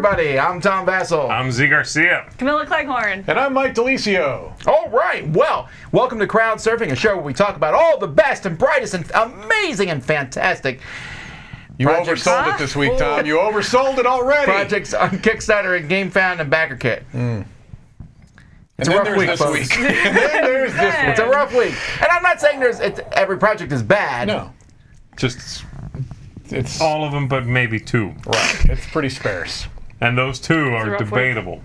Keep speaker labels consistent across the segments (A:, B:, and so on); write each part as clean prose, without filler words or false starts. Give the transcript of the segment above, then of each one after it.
A: everybody. I'm Tom Vassell.
B: I'm Z Garcia.
C: Camilla Cleghorn.
D: And I'm Mike Delisio.
A: All right. Well, welcome to Crowdsurfing, a show where we talk about all the best and brightest and amazing and fantastic
D: You oversold it this week, Tom. You oversold it already.
A: projects on Kickstarter and GameFound and BackerKit. It's a rough week, folks.
D: And then there's this week.
A: It's a rough week. And I'm not saying every project is bad.
D: No.
B: Just
D: It's
B: all of them, but maybe two.
D: right. It's pretty sparse.
B: And those two are
C: rough week.
B: debatable.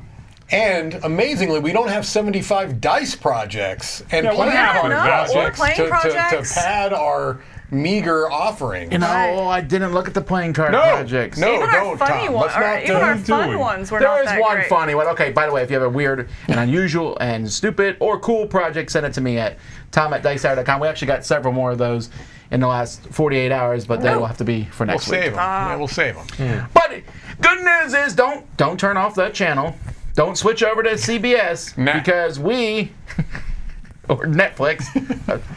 D: And amazingly, we don't have 75 dice projects and
B: Yeah, what
D: playing
B: happened?
D: card
B: Or
D: projects
C: playing
D: to
C: projects.
D: pad our meager offering.
A: You know,
C: Right.
A: I didn't look at the playing card
D: No,
A: projects.
D: no,
C: Even our
D: don't,
C: funny
D: Tom.
C: ones,
D: Let's not
C: even our
B: do
C: fun
B: it.
C: ones were
A: There
C: not
A: is
C: that
A: one
C: great.
A: funny one. Okay, by the way, if you have a weird and unusual and stupid or cool project, send it to me at tom@dicehour.com. We actually got several more of those in the last 48 hours, but they will have to be for
D: We'll
A: next week.
D: save them. Yeah, we'll save them.
A: But good news is don't turn off that channel. Don't switch over to CBS
D: Nah.
A: because we or Netflix,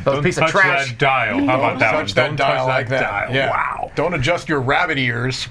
A: those piece of
B: Touch
A: trash.
B: that dial. How about that one?
D: Touch that
B: Don't
D: dial
B: touch
D: like that.
B: dial.
D: Yeah.
B: Wow.
D: Don't adjust your rabbit ears.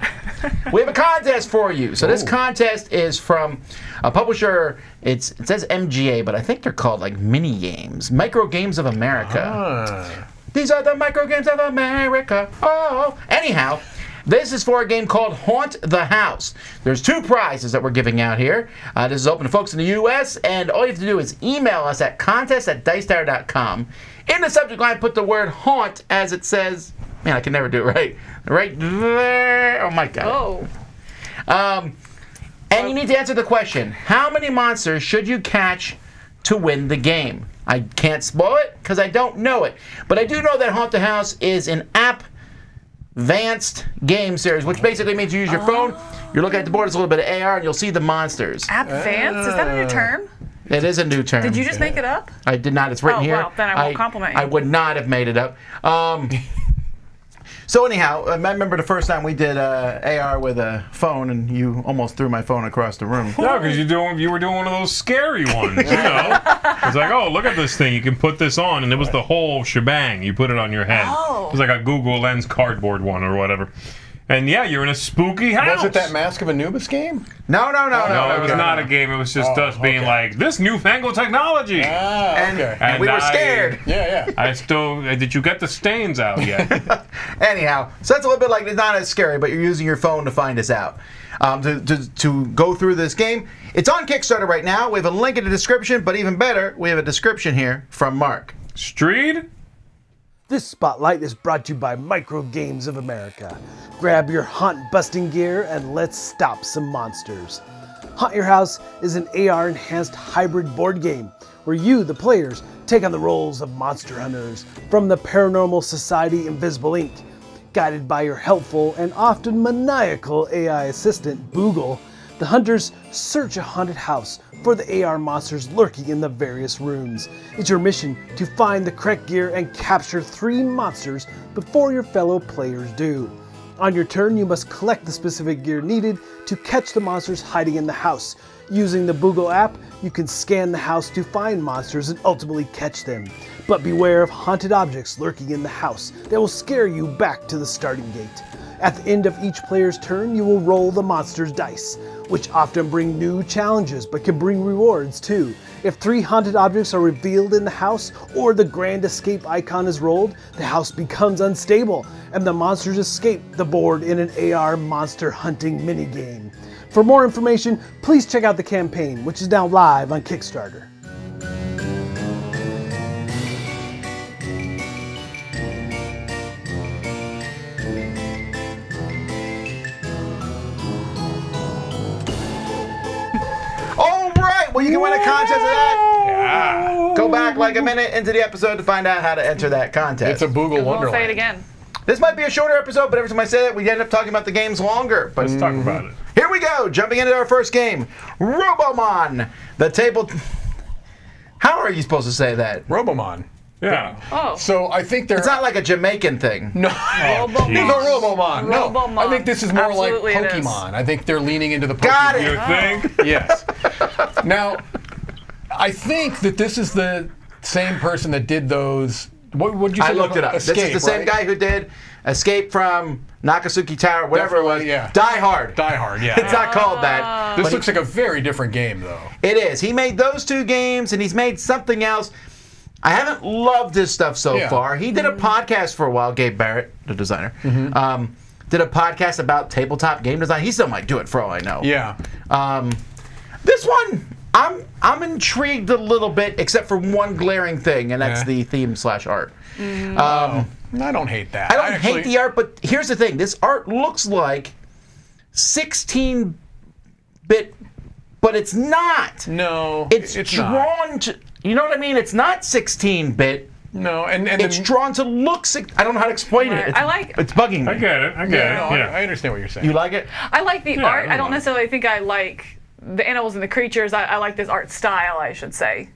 A: We have a contest for you. So this
D: Ooh.
A: contest is from a publisher. It says MGA, but I think they're called like mini games, Micro Games of America. These are the Micro Games of America. Oh, anyhow, this is for a game called Haunt the House. There's two prizes that we're giving out here. This is open to folks in the U.S., and all you have to do is email us at contest@dicetower.com. In the subject line, put the word haunt as it says. Man, I can never do it right. Right there. Oh, my God.
C: Oh.
A: And you need to answer the question, how many monsters should you catch to win the game? I can't spoil it because I don't know it. But I do know that Haunt the House is an app-vanced game series, which basically means you use your phone, you're looking at the board, it's a little bit of AR, and you'll see the monsters.
C: App-vance? Is that a new term?
A: It is a new term.
C: Did you just make it up?
A: I did not. It's written
C: Oh,
A: here.
C: well, then I won't compliment you.
A: I would not have made it up. So anyhow, I remember the first time we did AR with a phone, and you almost threw my phone across the room.
B: No, because you were doing one of those scary ones, you know. It's like, oh, look at this thing. You can put this on, and it was the whole shebang. You put it on your head.
C: Oh.
B: It was like a Google Lens cardboard one or whatever. And yeah, you're in a spooky house.
D: Was it that Mask of Anubis game?
A: No.
B: No, it was not a game. It was just us being like, this newfangled technology.
D: Okay.
A: And we were scared.
D: Yeah.
B: I still, did you get the stains out yet?
A: Anyhow, so that's a little bit like, it's not as scary, but you're using your phone to find us out. To go through this game. It's on Kickstarter right now. We have a link in the description, but even better, we have a description here from Mark.
B: Street?
E: This spotlight is brought to you by Micro Games of America. Grab your haunt-busting gear and let's stop some monsters. Haunt Your House is an AR-enhanced hybrid board game where you, the players, take on the roles of monster hunters from the Paranormal Society Invisible Inc. Guided by your helpful and often maniacal AI assistant, Boogle, the hunters search a haunted house for the AR monsters lurking in the various rooms. It's your mission to find the correct gear and capture 3 monsters before your fellow players do. On your turn, you must collect the specific gear needed to catch the monsters hiding in the house. Using the Boogle app, you can scan the house to find monsters and ultimately catch them. But beware of haunted objects lurking in the house that will scare you back to the starting gate. At the end of each player's turn, you will roll the monster's dice, which often bring new challenges but can bring rewards too. If 3 haunted objects are revealed in the house or the grand escape icon is rolled, the house becomes unstable and the monsters escape the board in an AR monster hunting minigame. For more information, please check out the campaign, which is now live on Kickstarter.
A: Well, you can win a contest of that. Yeah. Go back like a minute into the episode to find out how to enter that contest.
D: It's a Boogle
C: Won't
D: Wonderland.
C: say it again.
A: This might be a shorter episode, but every time I say that, we end up talking about the games longer. But
B: Let's talk about it.
A: Here we go. Jumping into our first game. Robomon. The table... How are you supposed to say that?
D: Robomon.
B: Yeah.
C: Oh.
D: So I think they're...
A: It's not like a Jamaican thing.
D: No.
C: Robomon.
D: No, Robomon. No.
C: Robomon.
D: I think this is more
C: Absolutely
D: like
C: it is.
D: Pokemon. I think they're leaning into the Pokemon.
A: Got it.
B: You think?
D: Yes. Now, I think that this is the same person that did those What would you say?
A: I looked it up.
D: Escape,
A: this is the same
D: right?
A: guy who did Escape from Nakasuki Tower, whatever it was.
D: Definitely, yeah.
A: Die Hard.
D: Die Hard, yeah.
A: It's not called that.
D: This
A: but
D: looks like a very different game, though.
A: It is. He made those 2 games, and he's made something else. I haven't loved his stuff so far. He did a podcast for a while, Gabe Barrett, the designer. Did a podcast about tabletop game design. He still might do it for all I know.
D: Yeah.
A: This one, I'm intrigued a little bit, except for one glaring thing, and that's the theme/art.
D: I don't hate that.
A: I don't hate the art, but here's the thing. This art looks like 16-bit, but it's not.
D: No,
A: It's
D: not.
A: drawn to, you know what I mean? It's not 16-bit.
D: No, and
A: It's drawn to look, I don't know how to explain it.
C: Right.
A: It's bugging me.
B: I get it. I get it.
D: No,
B: Yeah.
D: I understand what you're saying.
A: You like it?
C: I like the art.
B: I
C: I don't
B: know.
C: necessarily think I like the animals and the creatures. I like this art style, I should say.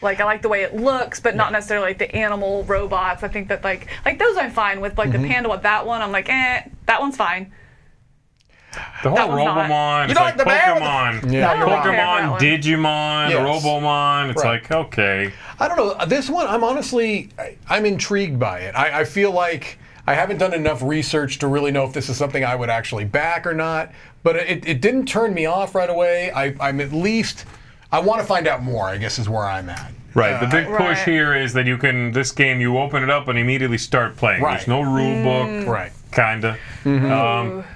C: Like, I like the way it looks, but not necessarily like the animal robots. I think that like those I'm fine with. Like the panda with that one, I'm like, that one's fine.
B: The whole
C: That one's not.
B: Robomon,
A: You
B: it's
A: don't
B: like
A: like the bear with the-
B: Pokemon.
D: Yeah.
A: No, you're wrong.
C: Okay, that
B: Pokemon,
C: one.
B: Digimon,
D: Yes.
B: Robomon. It's
D: Right.
B: like, okay.
D: I don't know. This one, I'm intrigued by it. I feel like I haven't done enough research to really know if this is something I would actually back or not. But it didn't turn me off right away. I'm at least, I want to find out more, I guess is where I'm at.
B: Right. The big push
C: Right.
B: here is that this game, you open it up and immediately start playing.
D: Right.
B: There's no rule book.
D: Right.
B: Kinda.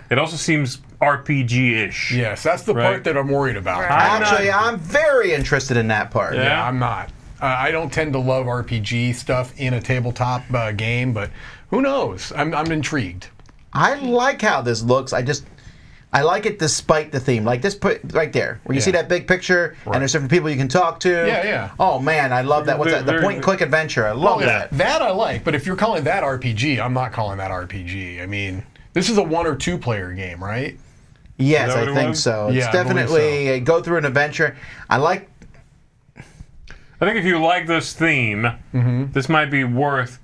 B: It also seems RPG-ish.
D: Yes, that's the
B: Right.
D: part that I'm worried about.
C: Right.
A: Actually, I'm very interested in that part.
B: Yeah.
D: I'm not. I don't tend to love RPG stuff in a tabletop game, but who knows? I'm intrigued.
A: I like how this looks. I like it despite the theme. Like this right there, where you see that big picture, and there's different people you can talk to.
D: Yeah.
A: Oh man, I love that. What's that? The
B: There-
A: point and click adventure. I love that.
D: That I like, but if you're calling that RPG, I'm not calling that RPG. I mean, this is a 1 or 2 player game, right?
A: Yes,
B: Is that
A: I
B: what it
A: think
B: was?
A: so. It's
D: Yeah, I believe
A: definitely a go through an adventure. I like.
B: I think if you like this theme, this might be worth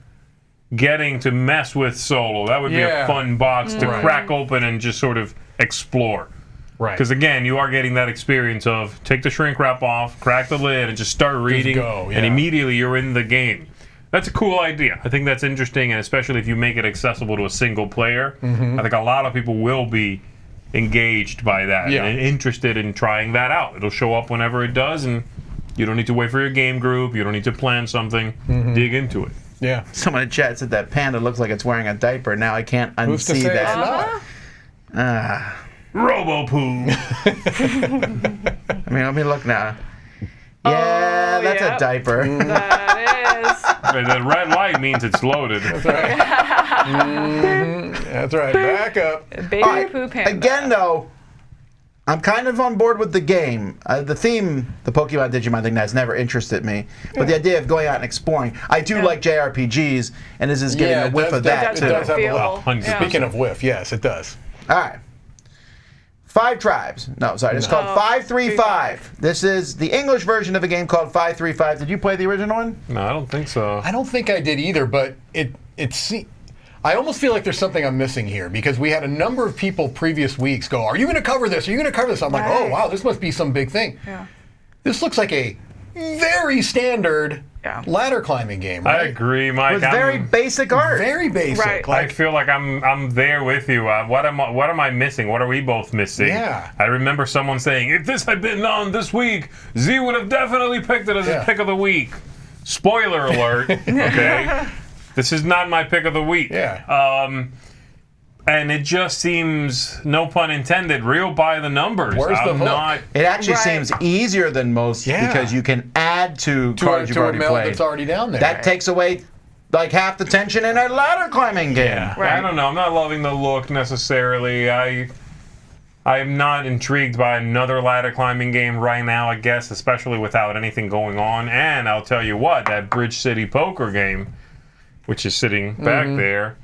B: getting to mess with solo. That would be a
D: Yeah.
B: fun box to
D: Right.
B: crack open and just sort of explore.
D: Right.
B: Because again, you are getting that experience of take the shrink wrap off, crack the lid, and just start reading,
D: go,
B: and
D: yeah.
B: immediately you're in the game. That's a cool idea. I think that's interesting, and especially if you make it accessible to a single player, I think a lot of people will be engaged by that
D: Yeah.
B: and interested in trying that out. It'll show up whenever it does, and you don't need to wait for your game group. You don't need to plan something. Dig into it.
D: Yeah.
A: Someone in chat said that panda looks like it's wearing a diaper. Now I can't
D: Who's to
A: unsee
D: say it's
A: that.
D: not?
B: Robo-poo.
A: Let me look now. Yeah, that's
C: yep.
A: a diaper.
C: That
B: The red light means it's loaded.
D: That's right. Back up.
C: is baby
A: All right,
C: poo panda.
A: again, though, I'm kind of on board with the game. The theme, the Pokemon Digimon thing, has never interested me. But the idea of going out and exploring, I do like JRPGs, and this is getting
D: Yeah,
A: a
D: it
A: whiff
D: does-
A: of that
C: It
A: too.
D: does have a
C: feel,
D: lot.
B: 100%.
D: Speaking of whiff, yes, it does.
A: All right. 5 Tribes. No, sorry, it's called 535. This is the English version of a game called 535. Did you play the original one?
B: No, I don't think so.
D: I don't think I did either, but I almost feel like there's something I'm missing here because we had a number of people previous weeks go, "Are you going to cover this? Are you going to cover this?" I'm like, "Oh
C: Right.
D: wow, this must be some big thing."
C: Yeah.
D: This looks like a very standard
C: Yeah.
D: ladder climbing game.
B: I
D: Right?
B: agree, Mike.
A: With very basic art.
D: Very basic.
C: Right.
B: I feel like I'm there with you. What am I missing? What are we both missing?
D: Yeah.
B: I remember someone saying, if this had been on this week, Z would have definitely picked it as his
D: Yeah.
B: pick of the week. Spoiler alert. Okay. This is not my pick of the week.
D: Yeah.
B: And it just seems, no pun intended, real by the numbers.
D: Where's the
B: I'm
D: hook?
B: not.
A: It actually
C: Right.
A: seems easier than most
D: Yeah.
A: because you can add to cards you've
D: to a
A: already
D: meld
A: played.
D: that's already down there.
A: That takes away like half the tension in a ladder climbing game.
C: Right.
B: I don't know. I'm not loving the look necessarily. I'm not intrigued by another ladder climbing game right now, I guess, especially without anything going on. And I'll tell you what, that Bridge City poker game, which is sitting back there,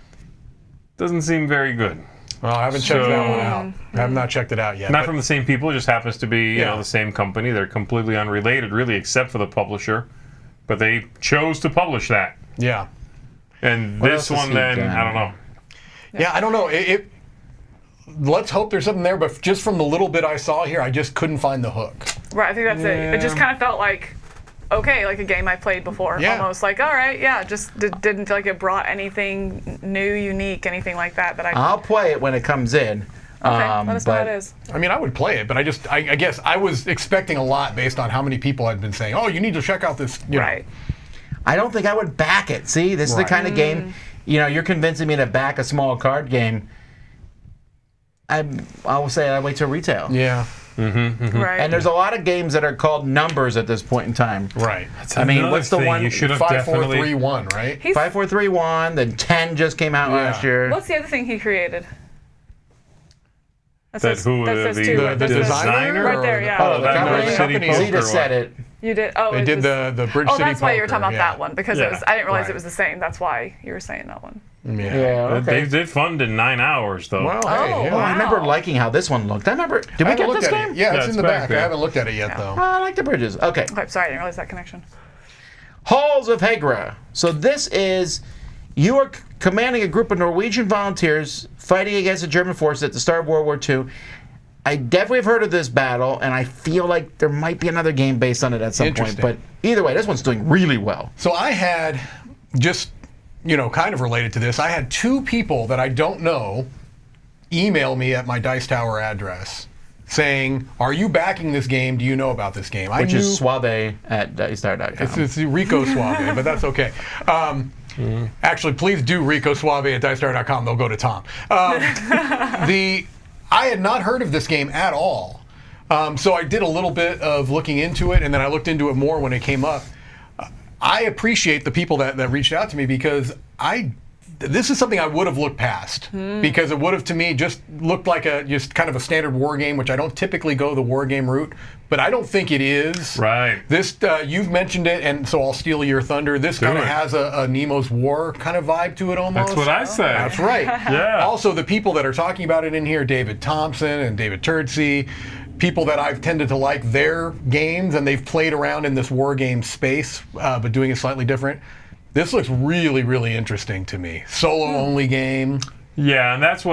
B: doesn't seem very good.
D: Well, I haven't checked that one
B: So-
D: out. I have not checked it out yet.
B: Not
D: but-
B: from the same people, it just happens to be
D: Yeah.
B: the same company. They're completely unrelated, really, except for the publisher. But they chose to publish that.
D: Yeah.
B: And
A: What
B: this
A: else has
B: one,
A: he
B: then,
A: done?
B: I don't know.
D: Yeah, I don't know. Let's hope there's something there, but just from the little bit I saw here, I just couldn't find the hook.
C: Right, I think that's it. It just kind of felt like okay, like a game I played before.
D: Yeah.
C: Almost like, all right, yeah, just didn't feel like it brought anything new, unique, anything like that.
A: I'll play it when it comes in.
C: Okay, let us know how
A: but
C: it is.
D: I mean, I would play it, but I guess I was expecting a lot based on how many people had been saying, "Oh, you need to check out this." You know.
C: Right.
A: I don't think I would back it. See, this is the
D: Right.
A: kind of game, you're convincing me to back a small card game. I will say I wait till retail.
D: Yeah.
C: Right.
A: And there's a lot of games that are called numbers at this point in time.
D: Right.
A: I mean,
B: Another
A: what's the
B: thing
A: one?
B: you should have
D: 5, 4,
B: definitely
D: 3, 1, right?
C: He's,
A: 5431. Then 10 just came out
D: Yeah.
A: last year.
C: what's the other thing he created? That
B: That
C: says,
B: who
C: that
B: the-
C: says two.
B: the
C: That says-
B: designer?
C: right there, yeah.
A: Oh, the
B: that
A: company.
B: Bridge City
D: company.
B: poster
A: Zeta said
B: one.
A: it.
C: You did. Oh,
D: They
C: it
D: did
C: was,
D: the Bridge
C: Oh,
D: City
C: that's why you were
D: poker,
C: talking about
D: yeah.
C: that one because
B: Yeah.
C: I didn't realize
D: Right.
C: it was the same. That's why you were saying that one.
D: Yeah.
A: Yeah,
B: They
A: okay.
B: did fund in 9 hours, though.
D: Well,
C: Oh,
D: hey, yeah.
A: Oh, I remember
C: Wow.
A: liking how this one looked. Did
D: I
A: we
D: haven't
A: get
D: looked
A: this
D: at
A: game?
D: it. Yeah,
B: Yeah,
D: it's in
B: it's
D: the
B: back
D: back.
B: there.
D: I haven't looked at it yet, though.
A: Oh, I like the bridges. Okay.
C: Okay, sorry, I didn't realize that connection.
A: Halls of Hegra. So this is, you are commanding a group of Norwegian volunteers fighting against the German forces at the start of World War II. I definitely have heard of this battle, and I feel like there might be another game based on it at some point.
D: Interesting.
A: But either way, this one's doing really well.
D: So I had just, kind of related to this, I had 2 people that I don't know email me at my Dice Tower address saying, "Are you backing this game? Do you know about this game?"
A: Which is Suave at Dicestar.com.
D: It's Rico Suave, but that's okay. Actually, please do Rico Suave at Dicestar.com. They'll go to Tom. I had not heard of this game at all. So I did a little bit of looking into it, and then I looked into it more when it came up. I appreciate the people that reached out to me because this is something I would have looked past because it would have to me just looked like just kind of a standard war game, which I don't typically go the war game route, but I don't think it is.
B: Right.
D: This you've mentioned it, and so I'll steal your thunder. This kind of
B: it.
D: has a Nemo's War kind of vibe to it almost.
B: That's what I said.
D: That's right.
B: Yeah.
D: Also, the people that are talking about it in here, David Thompson and David Turdsey, people that I've tended to like their games, and they've played around in this war game space, but doing it slightly different. This looks really, really interesting to me. Solo-only game.
B: Yeah, and that's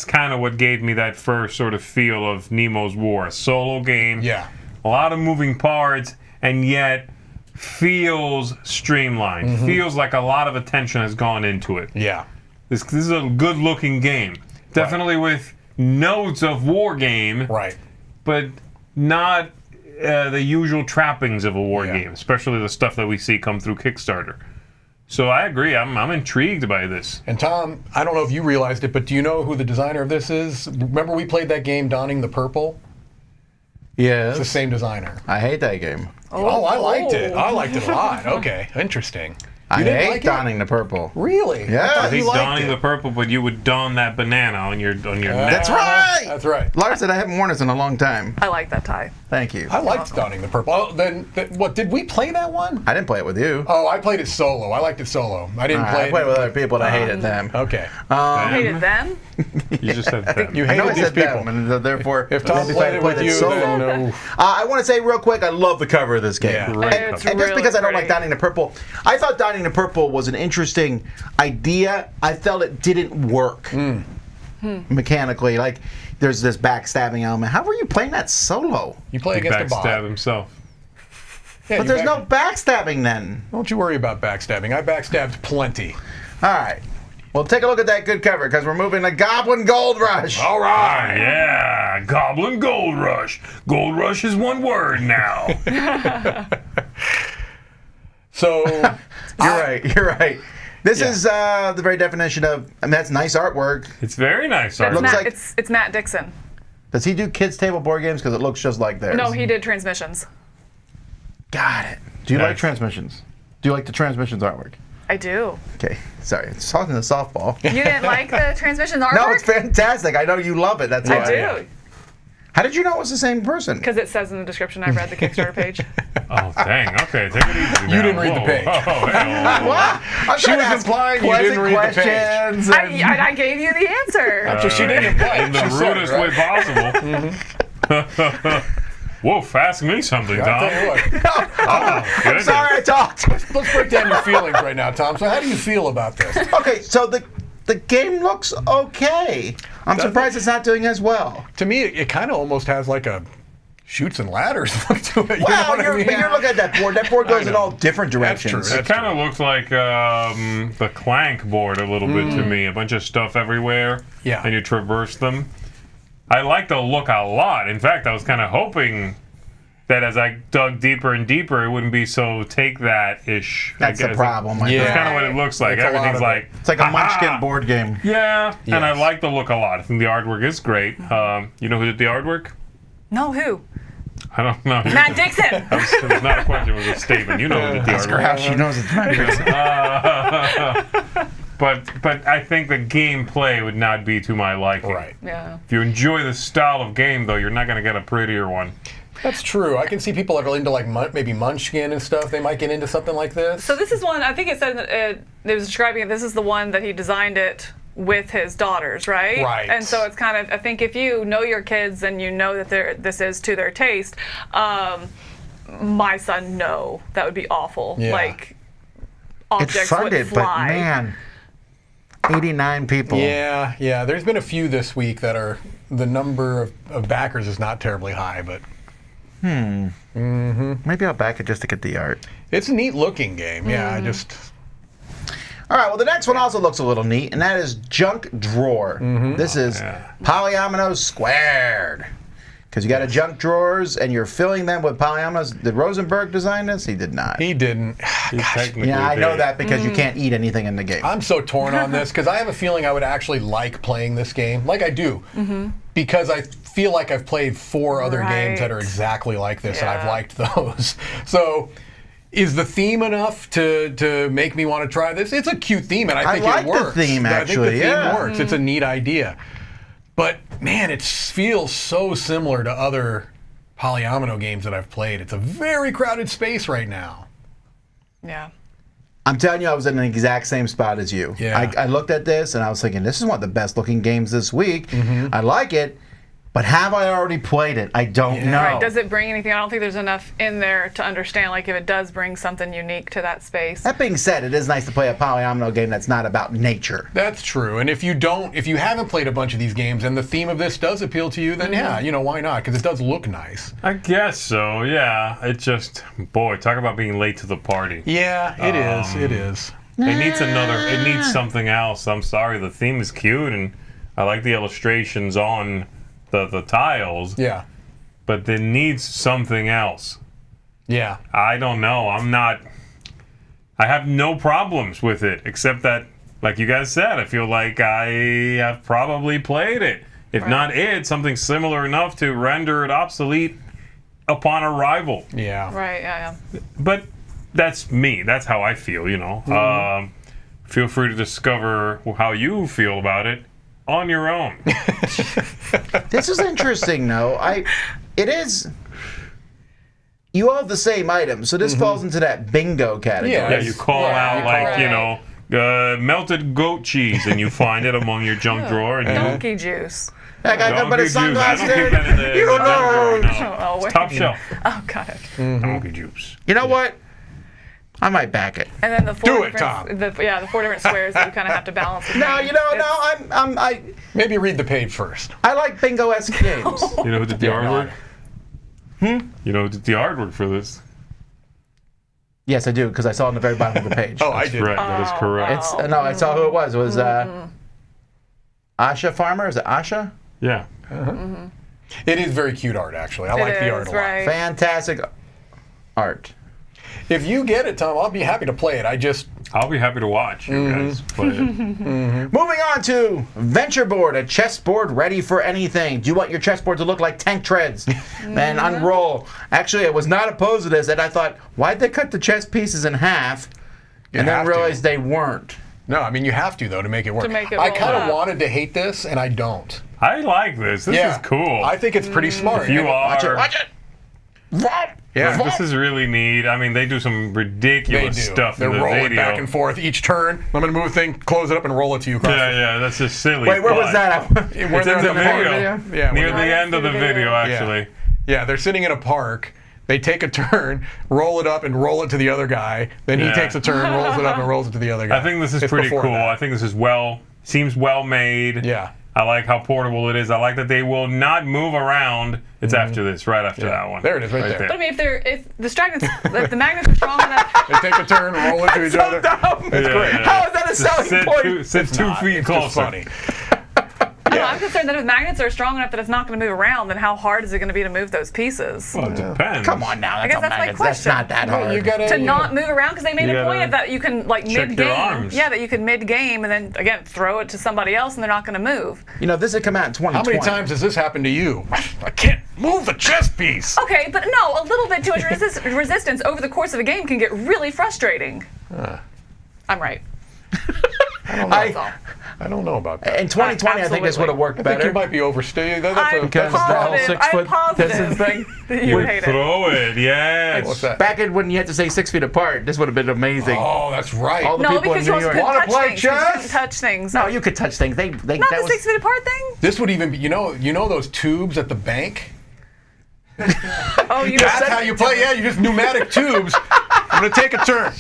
B: kind of what gave me that first sort of feel of Nemo's War. A solo game.
D: Yeah.
B: A lot of moving parts, and yet feels streamlined. Feels like a lot of attention has gone into it.
D: Yeah.
B: This is a good-looking game. Definitely with notes of war game,
D: Right.
B: but not the usual trappings of a war
D: Yeah.
B: game, especially the stuff that we see come through Kickstarter. So I agree. I'm intrigued by this.
D: And Tom, I don't know if you realized it, but do you know who the designer of this is? Remember we played that game, Donning the Purple?
A: Yeah.
D: It's the same designer.
A: I hate that game.
D: Oh, I liked it. I liked it a lot. Okay, interesting.
A: I
D: didn't
A: hate
D: like it?
A: donning the purple.
D: Really?
A: Yeah.
D: I thought
A: I
B: I think
D: you liked
B: donning
D: it.
B: the purple, but you would don that banana on your neck.
A: That's right!
D: That's right.
A: Lars said I haven't worn this in a long time.
C: I like that tie.
A: Thank you.
D: I liked Donning the Purple. Oh, then what? Did we play that one?
A: I didn't play it with you.
D: Oh, I played it solo. I liked it solo. I didn't play
A: I
D: it.
A: played with other people and I hated them.
D: Okay.
C: Hated them.
B: You just said that.
D: You
A: I know
D: hated
A: I
D: these
A: said
D: people.
A: them, and therefore,
D: If Tom
A: maybe
D: played
A: I
D: it with you,
A: solo.
D: then no.
A: I want to say real quick, I love the cover of this game.
D: Yeah.
B: Great
C: It's
B: cover.
A: And just
C: really
A: because I don't like
C: pretty.
A: Donning the Purple, I thought Donning the Purple was an interesting idea. I felt it didn't work mechanically. Like, there's this backstabbing element. How were you playing that solo?
D: You play
B: He
D: against a bot.
B: backstab himself.
D: Yeah,
A: But
D: you
A: there's no backstabbing then.
D: Don't you worry about backstabbing. I backstabbed plenty.
A: All right. Well, take a look at that good cover because we're moving to Goblin Goldrush.
D: All
B: Ah,
D: right.
B: yeah, Goblin Goldrush. Gold Rush is one word now.
D: So
A: You're right. This
D: Yeah.
A: is the very definition of, I mean, that's nice artwork.
B: It's very nice art.
C: It's
A: Looks
C: Matt,
A: like-
C: it's Matt Dixon.
A: Does he do kids' table board games? Because it looks just like theirs.
C: No, he did transmissions.
A: Got it. Do you
B: Nice.
A: like transmissions? Do you like the transmissions artwork?
C: I do.
A: Okay, sorry. It's talking to softball.
C: You didn't like the transmission artwork?
A: No, it's fantastic. I know you love it. That's why.
C: I do.
A: How did you know it was the same person?
C: Because it says in the description I read the Kickstarter page.
B: Oh, dang. Okay, take it easy.
D: You didn't read the page.
B: Oh, hey,
A: What? I'm
D: She
A: trying to
D: was
A: ask
D: implying you
A: pleasant
D: didn't read the page.
A: questions. and-
C: I gave you the answer.
D: So she didn't imply it.
B: in the
D: She said it,
B: rudest
D: right?
B: way possible. Woof, ask me something,
D: I'll
B: Tom.
D: tell you what.
A: I'm sorry I talked.
D: Let's break down your feelings right now, Tom. So how do you feel about this?
A: Okay, so the game looks okay. I'm surprised it's not doing as well.
D: To me, it kind of almost has like a Chutes and ladders look to it.
A: Well, but you're looking at that board. That board goes in all different directions.
D: true.
B: It kind of looks like the Clank board a little bit to me. A bunch of stuff everywhere.
D: Yeah.
B: And you traverse them. I like the look a lot. In fact, I was kind of hoping that as I dug deeper and deeper, it wouldn't be so take that-ish.
A: That's the problem.
D: Yeah.
B: That's kind of what it looks like.
D: It's a lot
B: Everything's
D: of
B: like...
A: It's like a Munchkin board game.
B: Yeah, and I
D: Yes.
B: like the look a lot. I think the artwork is great. You know who did the artwork?
C: No, who?
B: I don't know.
C: Matt Dixon.
B: It's not a question, it was a statement. You know who did the
A: Ask her
B: artwork.
A: how she knows it's not.
B: But I think the gameplay would not be to my liking.
D: Right.
C: Yeah.
B: If you enjoy the style of game, though, you're not going to get a prettier one.
D: That's true. I can see people that are into like maybe Munchkin and stuff. They might get into something like this.
C: So this is one, I think it said, it was describing it, this is the one that he designed it with his daughters, right?
D: Right.
C: And so it's kind of, I think if you know your kids and you know that this is to their taste, my son, no, that would be awful.
D: Yeah.
C: Like,
A: It's
C: objects would
A: funded, but
C: fly.
A: man, 89 people.
D: Yeah. There's been a few this week that are, the number of backers is not terribly high, but
A: Maybe I'll back it just to get the art.
D: it's a neat looking game. Yeah, I just...
A: All right, well, the next one also looks a little neat, and that is Junk Drawer. This is Polyomino Squared. Because you got a junk drawers, and you're filling them with polyominoes. Did Rosenberg design this? He did not.
D: He didn't.
B: He technically
A: Yeah, I know
B: did.
A: that because you can't eat anything in the game.
D: I'm so torn on this because I have a feeling I would actually like playing this game, like I do, because I feel like I've played 4 other games that are
C: Right.
D: exactly like this, and I've
C: Yeah.
D: liked those. So, is the theme enough to make me want to try this? It's a cute theme, and I think
A: like
D: it
A: the
D: works.
A: theme,
D: I think
A: actually,
D: the theme
A: yeah.
D: works. It's a neat idea, but man, it feels so similar to other polyomino games that I've played. It's a very crowded space right now.
C: Yeah.
A: I'm telling you, I was in the exact same spot as you.
D: Yeah.
A: I looked at this and I was thinking, this is one of the best looking games this week. I like it, but have I already played it? I don't know.
C: Right. Does it bring anything? I don't think there's enough in there to understand, like, if it does bring something unique to that space.
A: That being said, it is nice to play a polyomino game that's not about nature.
D: That's true. And if you haven't played a bunch of these games and the theme of this does appeal to you, then yeah, why not? Because it does look nice.
B: I guess so, yeah. It just, boy, talk about being late to the party.
D: Yeah, it is. It is.
B: It needs something else. I'm sorry, the theme is cute and I like the illustrations on the tiles,
D: Yeah.
B: but it needs something else.
D: Yeah.
B: I don't know. I have no problems with it, except that, like you guys said, I feel like I have probably played it. If not it, something similar enough to render it obsolete upon arrival.
D: Yeah.
C: Right. Yeah.
B: But that's me. That's how I feel, Feel free to discover how you feel about it on your own.
A: This is interesting, though. It is. You all have the same items, so this falls into that bingo category.
D: Yeah.
B: Yeah, you call out melted goat cheese, and you find it among your junk drawer. And
C: Donkey juice.
A: That guy got
B: Donkey
A: better
B: juice. I
A: sunglasses
B: don't
A: there.
B: keep that in the
A: You
B: junk drawer,
A: know.
B: no.
C: Oh, wait.
B: Top shelf.
C: Oh, got it.
B: Donkey juice.
A: You know what? I might back it.
C: And then the 4
D: Do it,
C: different, the 4 different squares that you kind of have to balance.
A: No, I
D: Maybe read the page first.
A: like bingo-esque games.
B: You know who did the artwork? You know who did the artwork for this?
A: Yes, I do, because I saw it on the very bottom of the page.
D: Oh, I did.
B: Right, that is correct.
A: It's no, I saw who it was. It was Asha Farmer. Is it Asha?
B: Yeah.
D: It is very cute art, actually. I like the art a lot.
C: Right.
A: Fantastic art.
D: If you get it, Tom, I'll be happy to play it.
B: I'll be happy to watch you guys play it.
A: Moving on to Ventureboard, a chessboard ready for anything. Do you want your chessboard to look like tank treads and unroll? Actually, I was not opposed to this, and I thought, why'd they cut the chess pieces in half? And then
D: have to.
A: realized they weren't.
D: No, I mean, you have to, though, to make it work.
C: To make it
D: I
C: roll
D: kind of
C: up.
D: wanted to hate this, and I don't.
B: I like this. This is cool.
D: I think it's pretty smart.
B: If you are.
A: Watch it.
D: Yeah.
B: This is really neat. I mean, they do some
D: They
B: ridiculous
D: do.
B: stuff
D: They're
B: in the
D: rolling
B: video.
D: back and forth each turn. I'm going to move a thing, close it up, and roll it to you.
B: Yeah, that's just silly.
A: Wait, where was that?
B: It's in the video.
D: Yeah,
B: Near
D: when
B: the
D: they're-
B: end of the video, actually.
D: Yeah, they're sitting in a park. They take a turn, roll it up, and roll it to the other guy. Then he
B: Yeah.
D: takes a turn, rolls it up, and rolls it to the other guy.
B: I think this is
D: It's
B: pretty
D: before
B: cool.
D: that.
B: I think this is seems well made.
D: Yeah.
B: I like how portable it is. I like that they will not move around. It's after this, right after that one.
D: There it is, right there.
C: But I mean, if the magnets are strong enough,
D: They take a turn, roll into each other.
A: Dumb.
B: Yeah, yeah.
A: How is that a selling point?
B: Sit 2 feet
D: It's
B: closer.
D: just funny.
C: I don't know, I'm concerned that if magnets are strong enough that it's not going to move around, then how hard is it going to be to move those pieces?
B: Well, it depends.
A: Come on now. That's
C: guess
A: a
C: that's my
A: magnet. That's
C: question.
A: not that hard.
D: You gotta,
C: To not move around, because they made
B: You
C: a point
B: gotta
C: of that you can like
B: check your
C: mid-game.
B: arms.
C: Yeah, that you can mid-game and then again throw it to somebody else and they're not going to move.
A: You know, this had come out in 2020.
D: How many times has this happened to you? I can't move the chess piece.
C: Okay, but no, a little bit too much resistance over the course of a game can get really frustrating. I'm right. That's all.
D: I don't know about that.
A: In 2020, I think this would have worked
D: I think
A: better.
D: you might be overstating. That's
C: I'm
D: a, that's a
C: positive. I'm positive
A: thing.
C: that you would hate it.
B: Throw it, yes.
D: What's that?
A: Back in when you had to stay 6 feet apart, this would have been amazing.
D: Oh, that's right.
A: All the
C: No,
A: people in
C: because you
A: New
C: also
A: York.
C: couldn't
A: Wanna
C: touch
A: play
C: things. 'Cause you
A: chess?
C: couldn't touch things.
A: No, you could touch things. They
C: Not
A: that
C: the
A: was
C: 6 feet apart thing?
D: This would even be, you know those tubes at the bank?
C: Oh, you
D: That's how you play. Yeah, you just pneumatic tubes. I'm going to take a turn.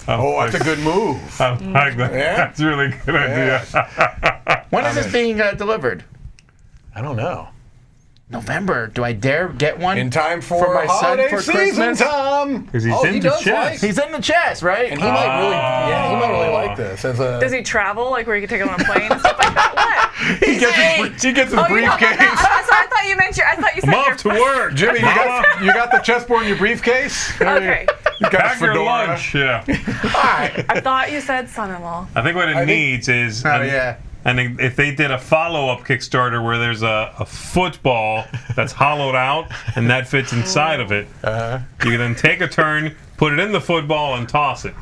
D: Oh, that's a good move.
B: I like that.
D: Yeah?
B: That's a really good idea.
A: When is this being delivered?
D: I don't know.
A: November. Do I dare get one
D: In time for,
A: my son
D: holiday
A: for
D: season,
A: Christmas?
D: Tom.
B: 'Cause he's
D: he
B: into
D: does
B: chess.
D: like-
A: He's in the chess, right?
D: and he might really, he might really like this as a.
C: Does he travel, like where you can take it on a plane and stuff like that? What?
D: He gets his
C: Oh, you know,
D: briefcase.
C: I thought you meant I thought you said
B: I'm
C: your
B: off to work.
D: Jimmy, you got the chessboard in your briefcase?
C: Okay.
D: You got
B: Pack your
D: fedora.
B: lunch. Yeah.
C: I thought you said son-in-law.
B: I think what it needs is.
A: Oh, yeah.
B: And if they did a follow-up Kickstarter where there's a football that's hollowed out and that fits inside of it, you can then take a turn, put it in the football, and toss it.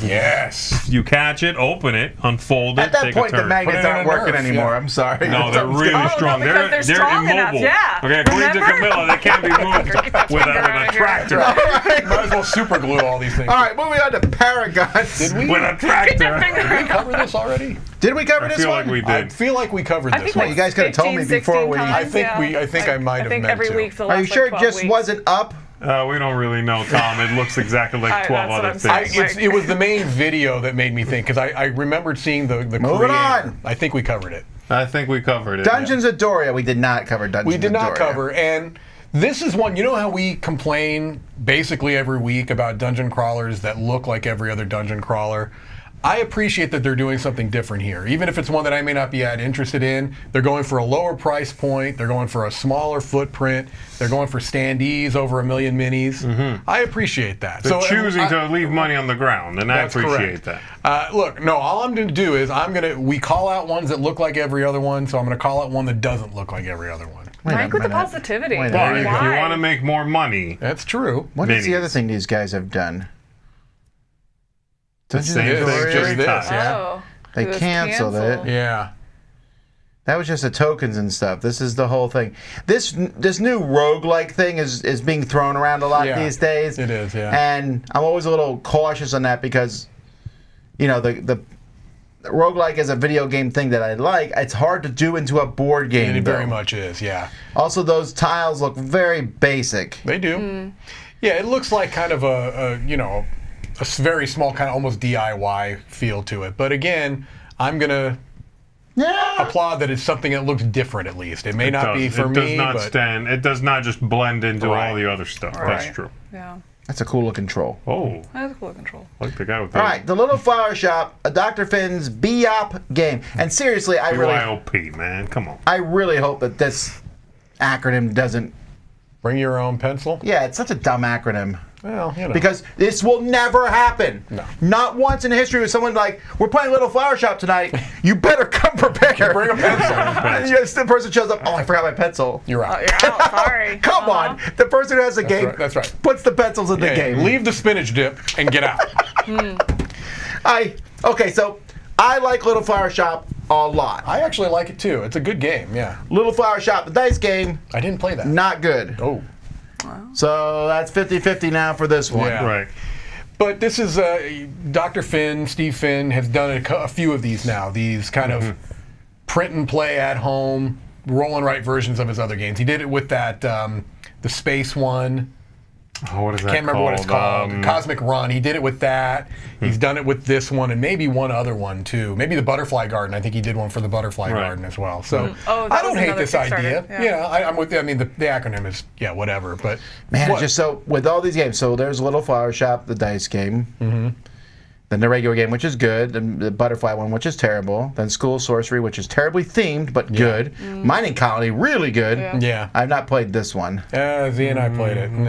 D: Yes.
B: You catch it, open it, unfold it,
A: At that
B: take
A: point,
B: a turn.
A: the magnets
D: Put it in
A: aren't
D: a
A: working
D: Nerf,
A: anymore.
D: yeah.
A: I'm sorry.
B: No, they're
A: Something's
B: really
A: going on.
B: strong.
C: because
B: They're
C: they're strong enough,
B: immobile.
C: yeah.
B: Okay, according to
C: Remember?
B: Camilla, they can't be moved with
C: out
B: a
C: of here.
B: tractor.
D: Might as well super glue all these things.
A: All right, moving on to Paragons.
D: Did we?
B: With a tractor.
D: Did we cover this already?
A: Did we cover
B: I
A: this
B: feel
A: one?
B: like we
D: I
B: did.
D: feel like we covered
C: I
D: this
C: think
D: one.
C: like
A: you guys could have told me
C: 15,
A: before we-
C: 16
A: I
C: times,
D: think
C: yeah.
D: I think I might have
C: I think
D: meant
C: every
D: to.
C: week for the
A: Are you
C: last
A: sure
C: like
A: it
C: 12
A: just
C: weeks.
A: wasn't up?
B: We don't really know, Tom. It looks exactly like 12
C: that's what
B: other
C: I'm saying.
B: things.
D: It was the main video that made me think, because I remembered seeing the
A: Moving
D: creator.
A: on.
D: I think we covered it.
B: I think we covered it.
A: Dungeons of Doria. We did not cover Dungeons
D: We did
A: of
D: not
A: Doria.
D: cover, and this is one, you know how we complain basically every week about dungeon crawlers that look like every other dungeon crawler? I appreciate that they're doing something different here. Even if it's one that I may not be that interested in, they're going for a lower price point, they're going for a smaller footprint, they're going for standees over 1 million minis. I appreciate that.
B: They're choosing to leave money on the ground, and I
D: That's
B: appreciate
D: correct.
B: that.
D: Look, no, all I'm going to do is we call out ones that look like every other one, so I'm going to call out one that doesn't look like every other one.
A: Wait a
C: Mike with the
A: minute.
C: positivity.
A: Wait a
B: But
A: minute.
B: if you
C: Why?
B: want to make more money,
D: That's true.
A: What is the
B: Minis.
A: other thing these guys have done?
B: the
A: Dungeons
B: same
A: of
B: thing,
A: Doria?
D: just
B: every
D: this,
B: time.
D: yeah.
C: Oh.
A: They
C: It was
A: canceled it.
C: canceled.
D: Yeah.
A: That was just the tokens and stuff. This is the whole thing. This new roguelike thing is being thrown around a lot
D: Yeah,
A: these days.
D: it is, yeah.
A: And I'm always a little cautious on that because, you know, the roguelike is a video game thing that I like. It's hard to do into a board game.
D: It very
A: though.
D: much is, yeah.
A: Also, those tiles look very basic.
D: They do. Yeah, it looks like kind of a very small kind of almost DIY feel to it. But again, I'm going to applaud that it's something that looks different at least. It may not be for
B: it
D: me,
B: does not
D: but
B: stand. It does not just blend into
D: Right.
B: all the other stuff.
C: Right.
B: That's true.
C: Yeah.
A: That's a cool looking troll.
B: Oh,
C: That's cool control.
B: like the guy with the
A: All right, the Little Flower Shop, a Dr. Finn's BOP game. And seriously, I
B: BYOP, man. Come on.
A: really hope that this acronym doesn't.
D: bring your own pencil.
A: Yeah, it's such a dumb acronym.
D: Well, you know.
A: Because this will never happen.
D: No.
A: Not once in history was someone like, we're playing Little Flower Shop tonight. You better come prepared.
D: Bring a pencil.
A: And yes, the person shows up, oh, I forgot my pencil.
D: You're
C: Oh,
D: out.
C: you're out. Sorry.
A: Come on. The person who has the game
D: right, that's right.
A: puts the pencils in the
D: Yeah,
A: game.
D: leave the spinach dip and get out.
A: So I like Little Flower Shop a lot.
D: I actually like it too. It's a good game, yeah.
A: Little Flower Shop, the dice game,
D: I didn't play that.
A: not good.
D: Oh.
A: So that's 50-50 now for this one.
D: Yeah.
B: Right.
D: But this is Dr. Finn, Steve Finn, has done a few of these now. These kind of print and play at home, roll and write versions of his other games. He did it with that the space one.
B: Oh, what is that
D: Can't remember what it's called.
B: called?
D: Cosmic Run. He did it with that. He's done it with this one and maybe one other one too. Maybe the Butterfly Garden. I think he did one for the Butterfly Garden as well. So
C: Oh, that
D: I don't
C: was
D: hate
C: another
D: this idea.
C: Kickstarter,
D: Yeah, I'm with you. I mean, the acronym is whatever. But
A: Man,
D: what?
A: just so with all these games, so there's Little Flower Shop, the dice game. Then the regular game, which is good. And the Butterfly one, which is terrible. Then School Sorcery, which is terribly themed, but good. Mining Colony, really good.
D: Yeah.
A: I've not played this one.
D: Z and I played it.
A: And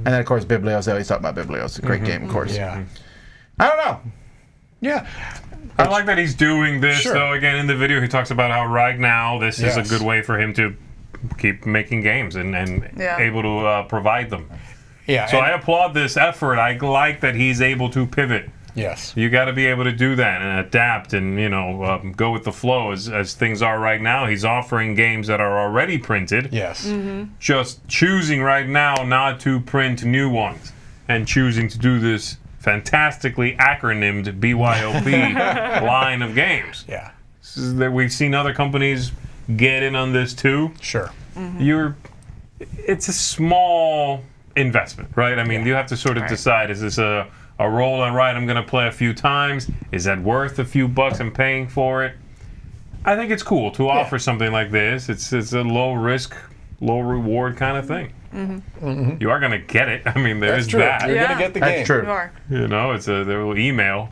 A: then, of course, Biblios. I always talk about Biblios. A great game, of course.
D: Yeah.
A: I don't know.
D: Yeah.
B: I like that he's doing this,
D: Sure.
B: though. Again, in the video, he talks about how right now this is a
D: Yes.
B: good way for him to keep making games and able to provide them.
D: Yeah.
B: So
D: and-
B: I applaud this effort. I like that he's able to pivot.
D: yes.
B: You got to be able to do that and adapt and go with the flow as things are right now. He's offering games that are already printed.
D: Yes.
B: Just choosing right now not to print new ones and choosing to do this fantastically acronymed BYOB line of games.
D: Yeah.
B: This is that we've seen other companies get in on this too.
D: Sure.
B: It's a small investment, right? I mean, you have to sort of decide, is this a roll and ride I'm going to play a few times? Is that worth a few bucks I'm paying for it? I think it's cool to offer something like this. It's a low risk, low reward kind of thing. You are going to get it. I mean, there
D: That's
B: is
D: true.
B: that.
D: You're
C: Yeah.
D: gonna get the
A: That's
D: game.
A: true.
C: You are.
B: It's a little email.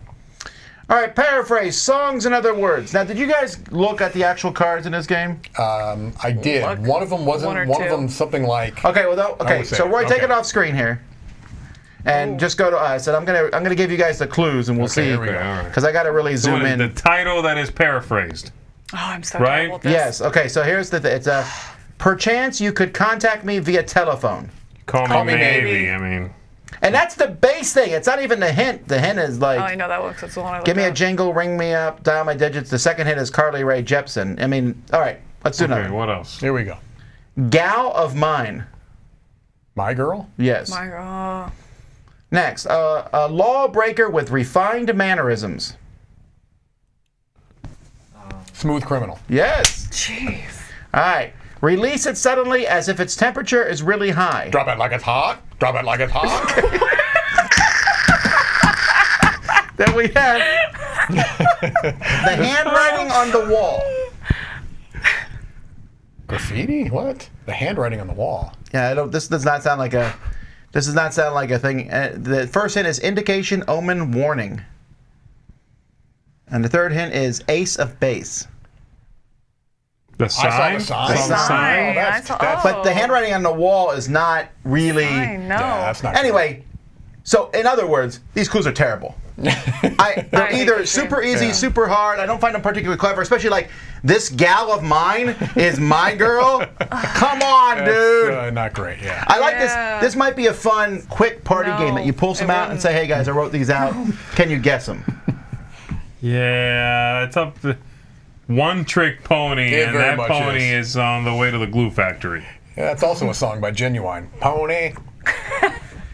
A: All right, paraphrase, songs and other words. Now, did you guys look at the actual cards in this game?
D: I did.
C: Look,
D: One of them wasn't.
C: one or
D: One of
C: two.
D: them something like.
A: Okay, well, okay.
D: would say
A: So
D: it.
A: Roy, take
D: Okay.
A: it off screen here, and just go to us. And I'm gonna give you guys the clues, and we'll see.
D: here we go.
B: all right.
A: Because I got to really zoom in.
B: The title that is paraphrased.
C: Oh, I'm so
B: Right?
C: terrible at this.
A: Yes. Okay. So here's the. It's a. Perchance you could contact me via telephone,
B: Call me
D: me
B: maybe.
D: maybe.
B: I mean,
A: and that's the base thing. It's not even the hint. The hint is like.
C: Oh, I know that looks. That's the one I looked
A: Give me a
C: at.
A: jingle, ring me up, dial my digits. The second hit is Carly Rae Jepsen. I mean, all right, let's do
B: okay,
A: another.
B: what else?
D: Here we go.
A: Gal of mine.
D: My girl.
A: Yes.
C: My God.
A: Next, a lawbreaker with refined mannerisms.
D: Smooth criminal.
A: Yes.
C: Jeez.
A: All right. Release it suddenly as if its temperature is really high.
D: Drop it like it's hot. Drop it like it's hot.
A: Then we have the handwriting on the wall.
D: Graffiti? What? The handwriting on the wall.
A: Yeah, I don't. This does not sound like a. This does not sound like a thing. The first hint is indication, omen, warning. And the third hint is ace of base.
B: The sign?
D: the sign.
B: Saw the sign?
D: Oh, that's- that's-
A: But the handwriting on the wall is not really.
C: I know.
D: Yeah, that's not.
A: Anyway, so in other words, these clues are terrible. They're
C: I hate
A: either
C: these
A: super
C: games.
A: easy,
D: Yeah.
A: super hard. I don't find them particularly clever, especially like this gal of mine is my girl. Come on, dude.
D: Not great. Yeah.
A: I like
C: Yeah.
A: this. This might be a fun, quick party
C: No,
A: game that you pull some
C: it
A: out and
C: wouldn't.
A: say, "Hey guys, I wrote these out. Can you guess them?"
B: Yeah, it's up to one trick pony,
D: It
B: and
D: very
B: that
D: much
B: pony
D: is.
B: is on the way to the glue factory.
D: Yeah, that's also a song by Genuine. Pony.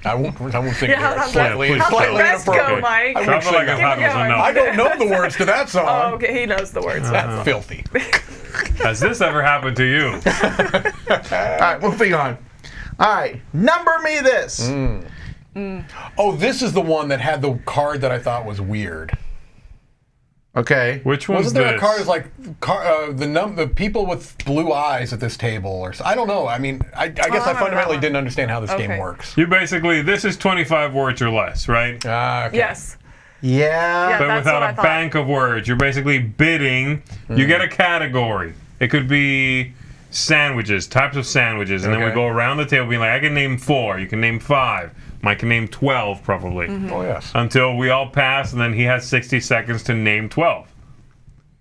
D: I won't sing
C: Yeah,
D: it.
C: how's
D: Slightly,
B: that? How's
C: the
D: slightly
C: rest go,
D: inappropriate.
C: Mike?
D: I
B: Drop
D: won't
B: it
D: sing
B: like a
D: it.
B: hot was
C: going.
B: enough.
D: I don't know the words to that song.
C: Oh, okay. He knows the words.
D: That's filthy.
B: Has this ever happened to you?
A: All right, moving on. All right, number me this.
D: Oh, this is the one that had the card that I thought was weird.
A: Okay.
B: Which one's
D: Wasn't there
B: this?
D: a card that's like the people with blue eyes at this table, or I don't know. I mean, I guess I
C: remember that
D: fundamentally
C: one.
D: didn't understand how this game
C: Okay.
D: works.
B: You basically, this is 25 words or less, right?
D: Okay.
C: Yes.
A: Yeah.
B: But
C: that's
B: without
C: what I
B: a
C: thought.
B: bank of words. You're basically bidding. You get a category. It could be sandwiches, types of sandwiches, and then we
D: Okay.
B: go around the table being like, I can name 4, you can name 5, Mike can name 12 probably.
D: Oh yes.
B: Until we all pass, and then he has 60 seconds to name 12.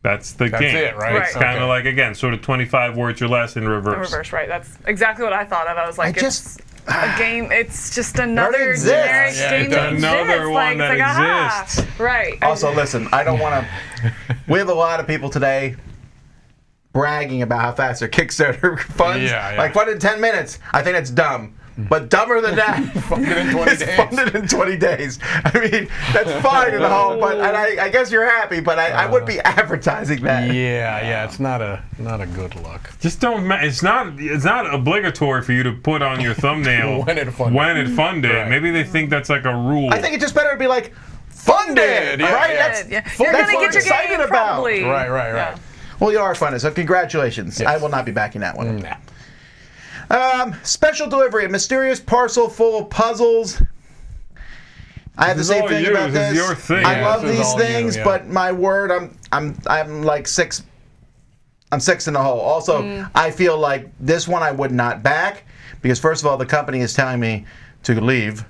B: That's the
D: That's
B: game.
D: it, right?
B: It's kind of
D: Okay.
B: like, again, sort of 25 words or less in reverse.
C: Reverse, right? That's exactly what I thought of. I was like,
A: I just-
C: it's a game. It's just another
A: exists.
C: generic
D: Yeah,
C: game
D: it
C: that
D: does.
B: Another
C: exists.
B: one that
C: It's like, aha.
B: exists.
C: Right.
A: Also, listen, I don't want to. We have a lot of people today bragging about how fast their Kickstarter funds.
D: Yeah, yeah.
A: Like, fund in 10 minutes. I think that's dumb. but dumber than that.
D: Funded in 20
A: It's
D: days.
A: funded in 20 days. I mean, that's fine and all, but and I guess you're happy, but I would be advertising that.
D: Yeah, it's not a good look.
B: Just don't. It's not obligatory for you to put on your thumbnail
D: When it funded. Right.
B: Maybe they think that's like a rule.
A: I think it's just better to be like, funded,
D: Yeah,
A: right?
D: yeah.
A: That's,
C: You're
A: that's
C: gonna
A: what
C: get
A: we're
C: your
A: excited
C: game
A: about.
C: probably.
D: Right.
C: Yeah.
A: Well, you are funded, so congratulations.
D: Yes.
A: I will not be backing that one.
D: Nah.
A: Special delivery, a mysterious parcel full of puzzles. I have to
B: This is
A: say
B: all
A: thing
B: you.
A: about
B: This
A: this.
B: is your thing.
A: I
B: Yeah,
A: love
D: this is
A: these
D: all you,
A: things,
D: yeah.
A: but my word, I'm like six. I'm six in the hole. Also, I feel like this one I would not back because first of all, the company is telling me to leave.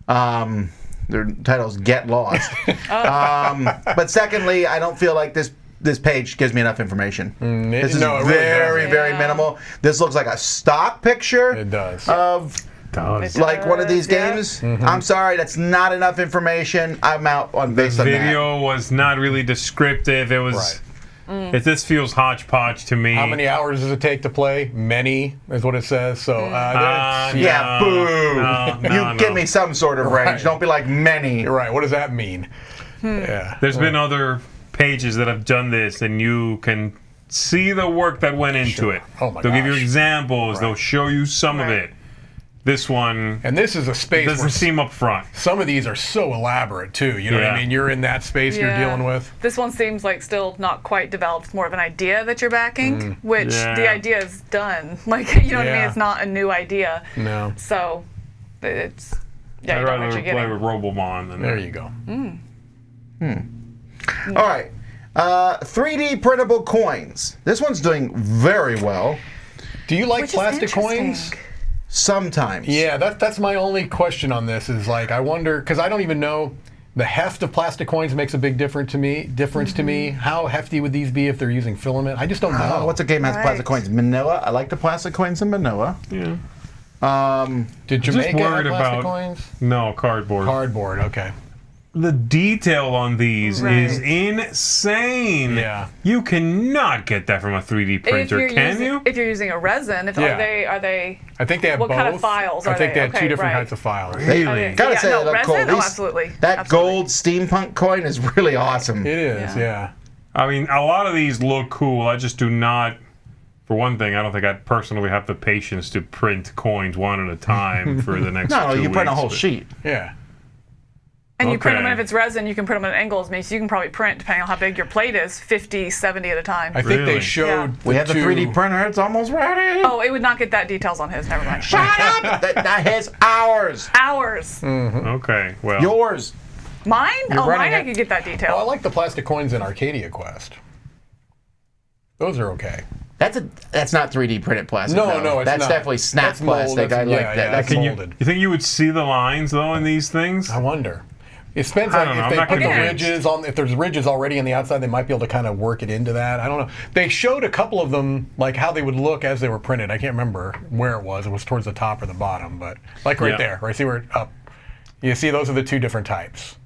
A: Their title's Get Lost. But secondly, I don't feel like this page gives me enough information. This is
D: no, it really
A: very,
D: doesn't.
A: very
C: Yeah.
A: minimal. This looks like a stock picture
D: It does.
A: of
B: Does.
A: like one of these
C: Yeah.
A: games. I'm sorry, that's not enough information. I'm out on based on that.
B: Video was not really descriptive. It was.
D: Right.
B: This feels hodgepodge to me.
D: How many hours does it take to play? Many is what it says. So that's,
A: Yeah,
B: No,
A: boo!
B: no,
A: You give
B: no.
A: me some sort of range.
D: Right.
A: Don't be like many.
D: You're right. What does that mean? Yeah.
B: There's been other pages that have done this, and you can see the work that went into it.
D: Oh my
B: They'll give you
D: gosh.
B: examples. They'll show you some of
C: Right.
B: it. This one
D: And this is a space
B: doesn't
D: where
B: seem up front.
D: some of these are so elaborate too. You know what
B: Yeah.
D: I mean? You're in that space you're
C: Yeah.
D: dealing with.
C: This one seems like still not quite developed. It's more of an idea that you're backing, which
B: Yeah.
C: the idea is done. Like, you know what I mean?
D: Yeah.
C: It's not a new idea.
D: No.
C: So, it's, yeah,
B: I'd
C: you don't know what
B: rather
C: you're
B: play
C: getting.
B: with Robomon than
D: There you go.
A: All right. 3D printable coins. This one's doing very well.
D: Do you like
C: Which is
D: plastic coins?
C: interesting.
A: Sometimes.
D: Yeah, that's my only question on this. Is like I wonder because I don't even know. The heft of plastic coins makes a big difference to me. How hefty would these be if they're using filament? I just don't know.
A: Oh, what's a game that has
C: Right.
A: plastic coins? Manila. I like the plastic coins in Manila.
B: Yeah.
D: Did Jamaica have
B: worried
D: plastic
B: about-
D: coins?
B: No, cardboard.
D: Cardboard. Okay.
B: The detail on these
C: Right.
B: is insane.
D: Yeah.
B: You cannot get that from a 3D printer, can you?
C: If you're using a resin,
D: Yeah.
C: are they?
D: I think they have
C: What
D: both.
C: kind of files
D: I
C: are
D: think
C: they?
D: they have two
C: Okay,
D: different
C: right.
D: kinds of files.
B: Really?
A: Gotta
C: Yeah,
A: say,
C: no,
A: I love
C: resin?
A: cool.
C: Oh,
A: These-
C: absolutely.
A: That
C: Absolutely.
A: gold steampunk coin is really awesome.
D: It is. Yeah.
B: I mean, a lot of these look cool. I just do not. For one thing, I don't think I personally have the patience to print coins one at a time for the next
A: No,
B: 2
A: you print a
B: weeks,
A: whole
B: but-
A: sheet.
D: Yeah.
C: And you print them,
B: Okay.
C: and if it's resin, you can print them at angles. Means you can probably print, depending on how big your plate is, 50, 70 at a time.
D: I think they
B: Really?
D: showed.
A: We have the
D: two-
A: 3D printer. It's almost ready.
C: Oh, it would not get that details on his. Never mind.
A: Shut up! That is ours.
C: Hours.
B: Okay, well.
A: Yours.
C: Mine? Oh,
A: running
C: mine I
A: it.
C: could get that detail.
D: Oh, I like the plastic coins in Arcadia Quest. Those are okay.
A: That's not 3D printed plastic.
D: No,
A: though.
D: no, it's
A: that's
D: not.
A: definitely snap
D: That's mold,
A: plastic. I
D: that's-
A: like
D: yeah,
A: that.
D: yeah,
A: That's
D: that's
B: Can you,
D: molded.
B: you think you would see the lines though in these things?
D: I wonder. It depends
B: I
D: on
B: don't know,
D: if
B: I'm
D: they
B: not
D: put the
B: convinced.
D: ridges on. If there's ridges already on the outside, they might be able to kind of work it into that. I don't know. They showed a couple of them, like how they would look as they were printed. I can't remember where it was. It was towards the top or the bottom, but like right
B: Yeah.
D: there. Right, see where it up. You see, those are the two different types.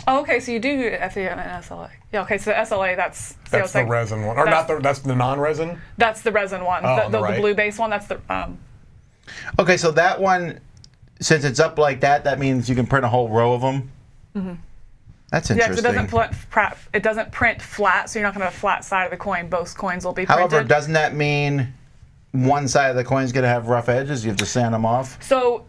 C: Oh, okay, so you do FEM and SLA. Yeah, okay, so SLA, that's... see, I
D: That's
C: was
D: the
C: like-
D: resin one, or
C: that's-
D: not the. That's the non-resin.
C: That's the resin one.
D: Oh,
C: the,
D: on the right.
C: blue base one, that's the...
A: Okay, so that one, since it's up like that, that means you can print a whole row of them. That's
C: yeah, 'cause
A: interesting.
C: it doesn't print flat, so you're not going to have a flat side of the coin. Both coins will be printed.
A: However, doesn't that mean one side of the coin's going to have rough edges? You have to sand them off.
C: So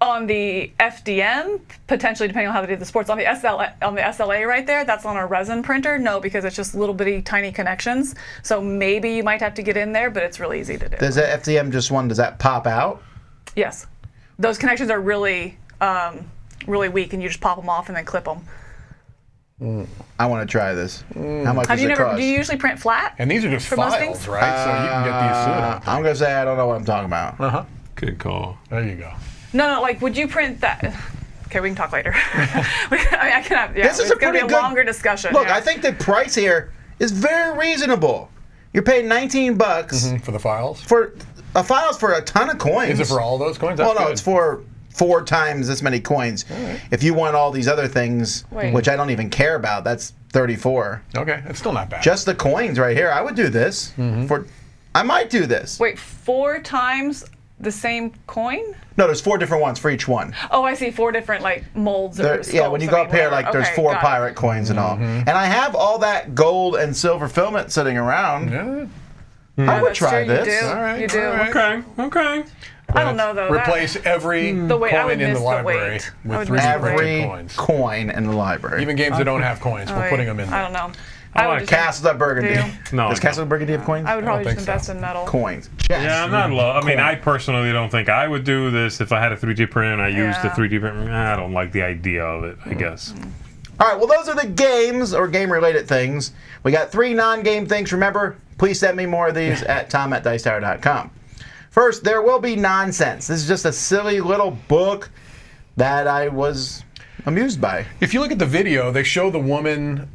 C: on the FDM, potentially depending on how they do the sports, on the SLA right there, that's on a resin printer. No, because it's just little bitty tiny connections. So maybe you might have to get in there, but it's really easy to do.
A: Does that FDM just one? Does that pop out?
C: Yes, those connections are really, really weak, and you just pop them off and then clip them.
A: I want to try this. How much
C: Have
A: does
C: you
A: it
C: never?
A: cost?
C: Do you usually print flat?
D: And these are just
C: For
D: files,
C: Mustangs?
D: right? So you can get these soon.
A: I'm going to say I don't know what I'm talking about.
D: Uh-huh.
B: Good call.
D: There you go.
C: No, like, would you print that? Okay, we can talk later. I mean, I can have. Yeah,
A: This is
C: it's
A: a
C: going to be
A: pretty
C: a
A: good-
C: longer discussion.
A: Look,
C: yeah.
A: I think the price here is very reasonable. You're paying $19
D: For the files.
A: for a files for a ton of coins.
D: Is it for all those coins? That's
A: Well, no,
D: good.
A: it's for 4 times this many coins. If you want all these other things,
C: Wait.
A: which I don't even care about, that's 34.
D: Okay, it's still not bad.
A: Just the coins right here. I would do this. I might do this.
C: Wait, 4 times The same coin?
A: No, there's 4 different ones for each one.
C: Oh, I see. 4 different like molds. Or
A: Yeah, when you go up here, like there's 4 pirate coins and all. And I have all that gold and silver filament sitting around.
D: Yeah.
A: I would try
C: true,
A: this.
C: You do.
D: All right,
C: You do.
D: all right.
B: Okay.
C: I don't know though.
D: Replace every
C: The weight- I would
D: coin in
C: miss
D: the
C: the
D: library
C: weight. I
D: with
C: would
D: 3D
C: miss the
D: printed
A: Every
D: coins.
A: coin in the library.
D: Even games that don't have coins, we're putting them in
C: I
D: there.
C: don't know.
B: I
C: I would
B: like
C: just
A: Castles at Burgundy.
C: Do
B: No,
A: Does Castles at Burgundy have coins?
C: I would probably
D: think
C: just invest
D: so.
C: in metal.
A: Coins. Chess.
B: Yeah, I'm not I mean, I personally don't think I would do this if I had a 3D printer and I used the
C: Yeah.
B: 3D printer. I don't like the idea of it, I guess.
A: All right, well, those are the games or game-related things. We got 3 non-game things. Remember, please send me more of these at tom@dicetower.com. First, there will be nonsense. This is just a silly little book that I was amused by.
D: If you look at the video, they show the woman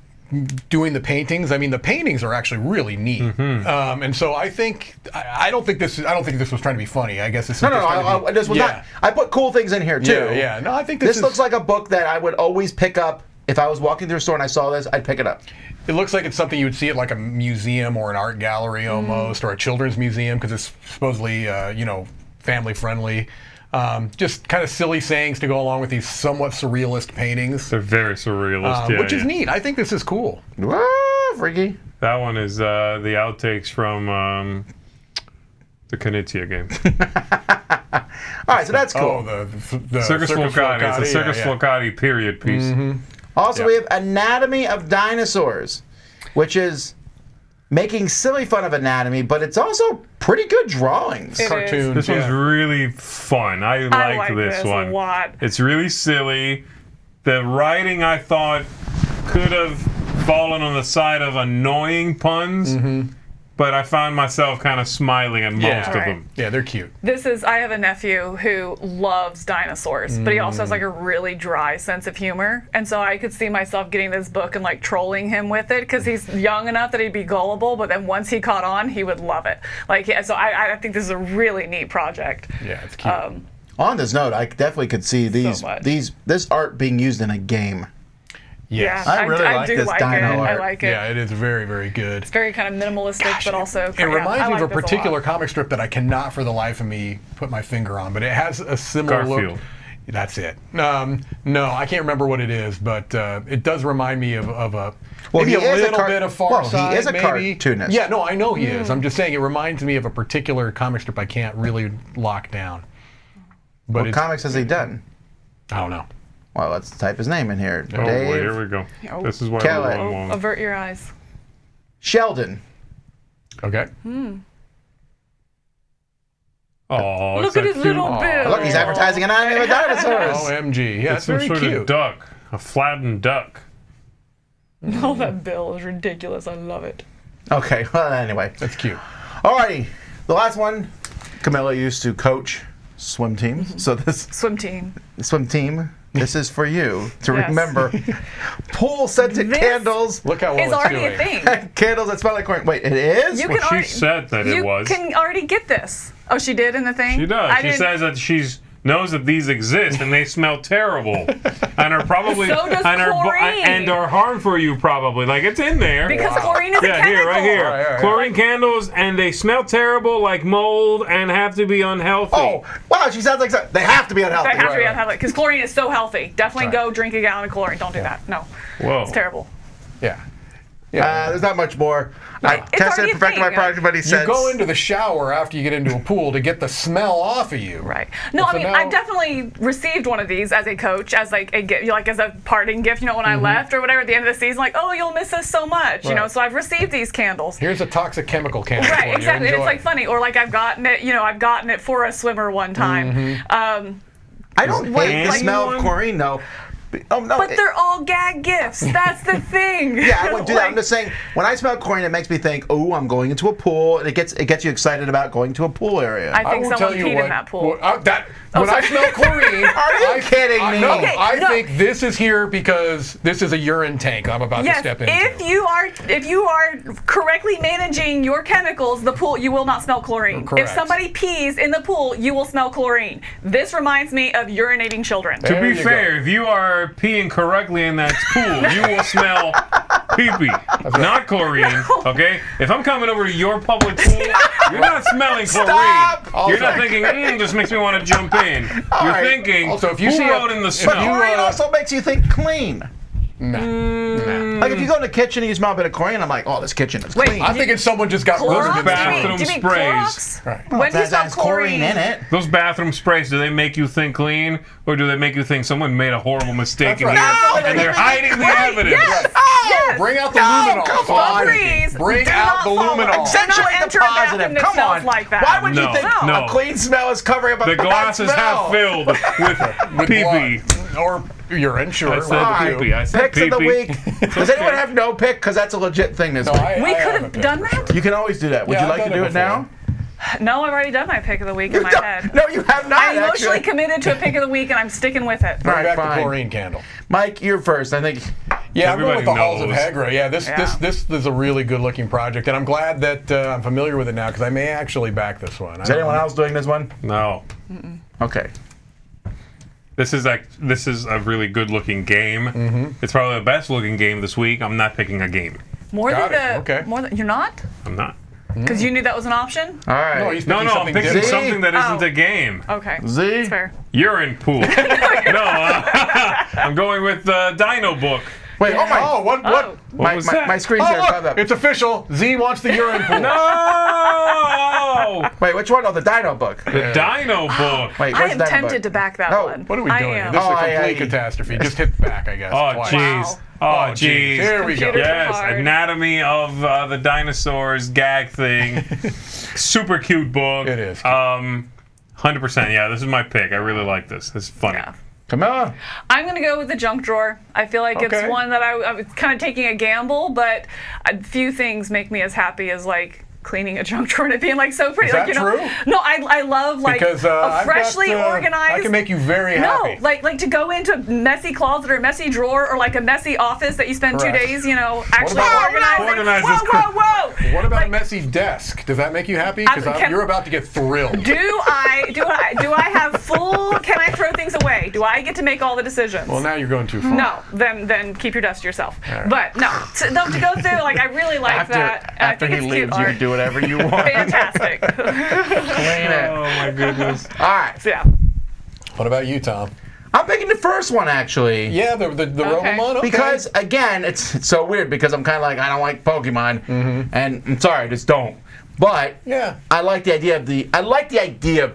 D: doing the paintings. I mean, the paintings are actually really neat. And so I think I don't think this was trying to be funny. I guess this is
A: No,
D: just trying to be,
A: this was not. I put cool things in here, too.
D: Yeah. No, I think
A: This looks like a book that I would always pick up. If I was walking through a store and I saw this, I'd pick it up.
D: It looks like it's something you would see at like a museum or an art gallery almost, or a children's museum because it's supposedly, family friendly. Just kind of silly sayings to go along with these somewhat surrealist paintings,
B: They're very surrealist,
D: which is neat. I think this is cool.
A: Whoa, freaky.
B: That one is the outtakes from the Knizia game.
A: All right, so that's cool.
D: Oh, the
B: Circus Flocati. It's a Circus Flocati period piece.
A: Also, we have Anatomy of Dinosaurs, which is making silly fun of anatomy, but it's also pretty good drawings.
C: It
D: Cartoons.
B: This one's really fun. I like this one.
C: a lot.
B: It's really silly. The writing, I thought, could have fallen on the side of annoying puns, but I found myself kind of smiling at most of them.
D: Yeah, they're cute.
C: I have a nephew who loves dinosaurs, but he also has like a really dry sense of humor. And so I could see myself getting this book and like trolling him with it because he's young enough that he'd be gullible, but then once he caught on, he would love it. So I think this is a really neat project.
D: Yeah, it's cute.
A: On this note, I definitely could see
C: much.
A: this art being used in a game.
D: Yes.
A: I really like
C: do
A: this
C: like
A: dino
C: it.
A: art.
C: I like it.
D: Yeah, it is very, very good.
C: It's very kind of minimalistic, but also
D: It reminds me of a
C: this
D: particular
C: lot.
D: comic strip that I cannot for the life of me put my finger on, but it has a similar
B: Garfield.
D: look. That's it. No, I can't remember what it is, but it does remind me of a maybe
A: he
D: a
A: is a
D: little bit of Far
A: well, he
D: Side.
A: is a
D: maybe.
A: cartoonist.
D: Yeah, no, I know he is. I'm just saying it reminds me of a particular comic strip I can't really lock down. But
A: What comics has he done?
D: I don't know.
A: Well, let's type his name in here.
B: Oh,
A: Dave
B: boy, here we go.
C: Oh.
B: This is why
A: Kelly.
B: we're going long.
C: Avert your eyes.
A: Sheldon.
D: Okay.
B: Oh,
C: Look at his little bill.
A: Look, he's advertising Anatomy of Dinosaurs.
D: OMG. Yeah,
B: It's
D: it's
B: some
D: very
B: sort
D: cute.
B: of duck. A flattened duck.
C: Oh, that bill is ridiculous. I love it.
A: Okay, well, anyway.
D: That's cute.
A: Alrighty, the last one. Camilla used to coach swim teams, so this
C: Swim team.
A: swim team. This is for you to
C: Yes.
A: remember. Pool scented
C: This
A: candles.
D: Look how well
C: It's
D: it's
C: already
D: doing.
C: a thing.
A: Candles that smell like corn. Wait, it is?
C: You
B: Well,
C: can
B: she
C: already,
B: said that it was.
C: You can already get this. Oh, she did in the thing?
B: She does.
C: I
B: She
C: didn't-
B: says that she's knows that these exist and they smell terrible and are probably
C: So does
B: and
C: chlorine.
B: are harm for you probably. Like it's in there.
C: Because chlorine is a
B: yeah,
C: chemical.
B: here, right here.
D: All right.
B: Chlorine candles and they smell terrible like mold and have to be unhealthy.
A: Oh, wow, she sounds like they have to be unhealthy.
C: They have to be
D: Right.
C: unhealthy because chlorine is so healthy. Definitely
D: Right.
C: go drink a gallon of chlorine. Don't do that. No.
B: Whoa.
C: It's terrible.
D: Yeah. Yeah.
A: There's not much more. I
C: It's
A: tested
C: already
A: and
C: a
A: perfected my
C: thing.
A: product, but he
D: You
A: said.
D: go into the shower after you get into a pool to get the smell off of you.
C: Right. No,
D: So
C: I mean,
D: now-
C: I've definitely received one of these as a coach, as like a gift, like as a parting gift, you know, when I left or whatever at the end of the season, like, oh, you'll miss us so much, you know,
D: Right.
C: so I've received these candles.
D: Here's a toxic chemical candle for
C: Right,
D: you.
C: exactly. And
D: Enjoy.
C: it's like funny, or like I've gotten it for a swimmer one time.
A: I don't
C: What,
A: hate the
C: like-
A: smell of chlorine, though. Oh, no.
C: But they're all gag gifts. That's the thing.
A: Yeah, I wouldn't do that. I'm
C: Like,
A: just saying, when I smell chlorine, it makes me think, oh, I'm going into a pool. And it gets you excited about going to a pool area.
C: I think
D: will
C: someone
D: tell you
C: peed
D: what,
C: in that pool.
D: when I
C: sorry.
D: smell chlorine,
A: Are you kidding me?
D: No,
C: Okay,
D: I
C: no.
D: think this is here because this is a urine tank I'm about to
C: Yes,
D: step into.
C: if you are correctly managing your chemicals, the pool, you will not smell chlorine.
D: Correct.
C: If somebody pees in the pool, you will smell chlorine. This reminds me of urinating children.
B: To
D: There
B: be
D: you
B: fair, if you are peeing correctly in that pool, you will smell pee-pee. not chlorine. Okay? If I'm coming over to your public pool, you're not smelling chlorine.
A: Stop!
B: You're not thinking, this makes me want to jump in. You're
A: right.
B: thinking,
D: Also, if you
B: who
D: see
B: wrote in the
A: But
B: snow?
A: chlorine also makes you think clean.
D: Nah.
A: Like if you go in the kitchen and you smell a bit of chlorine, I'm like, oh, this kitchen is
C: Wait,
A: clean.
D: I'm thinking someone just got
C: Clorox?
D: murdered in
B: bathroom
C: Do you mean
B: sprays.
C: Clorox?
D: Right.
C: When do you
A: that
C: stop
A: has chlorine in it.
B: Those bathroom sprays, do they make you think clean? Or do they make you think someone made a horrible mistake in
D: right.
B: here
A: No,
B: and they're hiding the evidence?
C: Yes.
A: Oh,
C: Yes.
D: Bring out the
A: No,
D: luminol.
A: come
D: Come
A: on.
C: Please.
D: Bring
C: do
D: out
C: not
D: the
C: follow.
D: luminol.
C: Do not
A: Accentuate the
C: enter a bathroom
A: positive.
C: that
A: Come
C: smells
A: on.
C: like that.
A: Why would you
B: No,
A: think
B: no.
A: a clean smell is covering up a
B: The
A: bad
B: glass is half
A: smell?
B: filled with pee-pee.
D: blood. Or urine, sure.
B: I
D: one
B: said
D: of the
B: pee-pee.
D: two.
B: I said
A: Picks of the
B: pee-pee.
A: week. Does anyone have no pick? Because that's a legit thing this
D: No,
A: week.
C: We
D: I
C: could
D: have a
C: have
D: pick.
C: done that.
A: You can always do that. Would
D: Yeah,
A: you
D: I've
A: like to
D: done
A: do
D: it
A: it now?
C: No, I've already done my pick of the week in my head.
A: No, you have not.
C: I'm emotionally
A: actually.
C: committed to a pick of the week, and I'm sticking with it.
A: All right,
D: Back
A: fine.
D: the chlorine candle.
A: Mike, you're first. I think.
D: Yeah, I'm going with the
B: Everybody
D: Halls of
B: knows.
D: Hegra. Yeah, this is a really good looking project, and I'm glad that I'm familiar with it now because I may actually back this one.
A: Is anyone else doing this one?
B: No.
A: Okay.
B: This is a really good-looking game.
A: Mm-hmm.
B: It's probably the best-looking game this week. I'm not picking a game.
C: More
D: Got
C: than
D: it,
C: the.
D: okay.
C: More than you're not,
B: I'm not.
C: because you knew that was an option.
A: All right.
D: No, he's
B: No,
D: picking
B: I'm
D: something
B: picking
D: different.
B: something that isn't
C: Oh.
B: a game.
C: Okay.
A: Z?
C: That's fair.
B: Urine pool. No, I'm going with the Dino book.
A: Wait. Oh my.
D: Oh, what?
C: Oh.
B: What was that?
A: My screen's
D: Oh,
A: there.
D: look,
A: Hold up.
D: it's official. Z wants the urine pool.
B: No!
A: Wait, which one? Oh, the Dino book.
B: The Dino book.
A: Wait,
C: I
A: where's
C: am
A: the Dino
C: tempted
A: book?
C: to back that
A: No,
C: one.
D: What are we
C: I
D: doing?
C: am.
D: This is a
A: Oh,
D: complete
A: I-
D: catastrophe. Just hit back, I guess.
B: Oh,
D: twice.
B: jeez.
C: Wow.
B: Oh, jeez.
D: Here we go.
C: Computer-
B: Yes,
C: hard.
B: Anatomy of the Dinosaurs gag thing. Super cute book.
D: It is.
B: 100%. Yeah, this is my pick. I really like this. It's funny.
C: Yeah.
A: Camilla.
C: I'm gonna go with the junk drawer. I feel like
D: Okay.
C: it's one that I was kind of taking a gamble, but a few things make me as happy as like cleaning a junk drawer and it being like so pretty.
D: Is
C: like,
D: that
C: you know,
D: true?
C: No, I love like
D: Because
C: a
D: I've
C: freshly
D: got,
C: organized.
D: I can make you very happy.
C: No, like to go into a messy closet or a messy drawer or like a messy office that you spend
D: Correct.
C: 2 days, you know, actually
D: about-
C: organizing.
B: Organize
C: whoa,
B: this
C: whoa, whoa!
D: What about
C: Like,
D: a messy desk? Does that make you happy? Because
C: can-
D: you're about to get thrilled.
C: Do I have full? Can I throw things away? Do I get to make all the decisions?
D: Well, now you're going too far.
C: No, then keep your desk to yourself.
D: right.
C: But no, to go through, like I really like that. And
A: After
C: I think
A: he
C: it's
A: leaves,
C: cute
A: you
C: art.
A: can do whatever you want.
C: Fantastic.
A: Clean it.
B: Oh, my goodness.
A: All right.
C: So, yeah.
D: What about you, Tom?
A: I'm picking the first one actually.
D: Yeah, the Robomon. Okay.
A: Because again, it's so weird because I'm kind of like I don't like Pokemon, and I'm sorry, I just don't. But
D: Yeah.
A: I like the idea of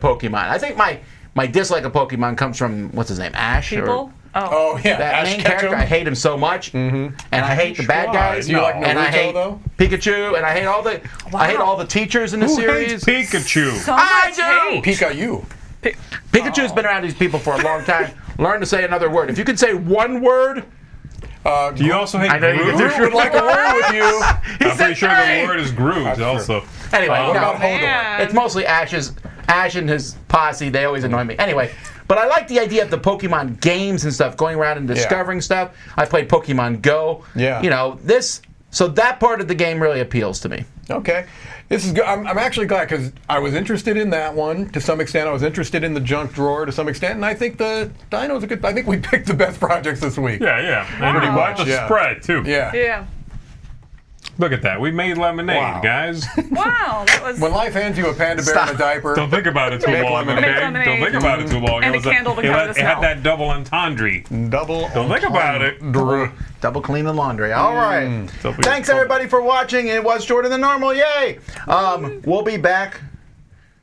A: Pokemon. I think my dislike of Pokemon comes from what's his name, Ash. Or,
C: People.
D: Oh yeah,
A: that
D: Ash
A: main
D: Ketchum.
A: character, I hate him so much, and I hate the bad guys,
D: Do you like
A: and I
D: Naruto,
A: hate
D: though?
A: Pikachu, and I hate all the teachers in the
B: Who
A: series.
B: hates Pikachu?
C: So
A: I
C: much
A: do.
C: hate.
D: Pikachu.
A: Pikachu's been around these people for a long time. Learn to say another word. If you can say one word,
B: Do you also hate
A: I know you can
B: Groot?
A: do-
D: Groot would like a word with you.
B: I'm pretty sure
A: three.
B: the word is Groot
D: That's
B: also.
A: anyway,
D: What
A: no,
D: about Hodor?
C: Man.
A: it's mostly Ash and his posse. They always annoy me. Anyway, but I like the idea of the Pokemon games and stuff, going around and discovering stuff. I played Pokemon Go.
D: Yeah.
A: You know, so that part of the game really appeals to me.
D: Okay. This is good. I'm actually glad because I was interested in that one to some extent. I was interested in the junk drawer to some extent, and I think the Dino's a good. I think we picked the best projects this week.
B: Yeah. And pretty
C: Wow.
B: much the
D: Yeah.
B: spread, too.
D: Yeah.
C: Yeah.
B: Look at that. We made lemonade,
D: Wow.
B: guys.
C: Wow, that was.
D: When life hands you a panda bear in a diaper,
B: Don't think about it too
D: Make
B: long,
D: lemonade.
B: okay?
C: Make lemonade.
B: Don't think about it too long.
C: And
B: It
C: a
B: was
C: candle to
B: it
C: cover
B: had-
C: the
B: It had
C: smell.
B: that double entendre.
D: double.
B: Don't think about it.
A: Double clean the laundry. All right.
B: Double-
A: Thanks everybody for watching. It was shorter than normal. Yay! We'll be back.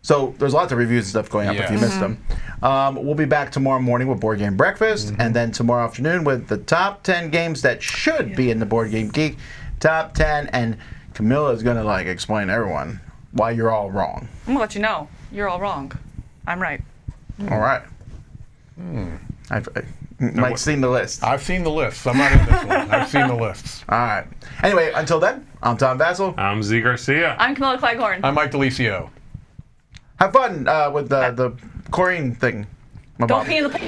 A: So there's lots of reviews and stuff going up if you
D: Yes.
A: missed them. We'll be back tomorrow morning with Board Game Breakfast, and then tomorrow afternoon with the top 10 games that should be in the Board Game Geek top 10. And Camilla is going to explain to everyone why you're all wrong.
C: I'm gonna let you know. You're all wrong. I'm right.
A: All right. Mike's seen the list.
D: I've seen the lists. I'm not in this one. I've seen the lists.
A: All right. Anyway, until then, I'm Tom Vassell.
B: I'm Z Garcia.
C: I'm Camilla Cleghorn.
D: I'm Mike DeLisio.
A: Have fun with the chlorine thing. My
C: Don't
A: body.
C: pee in the pool.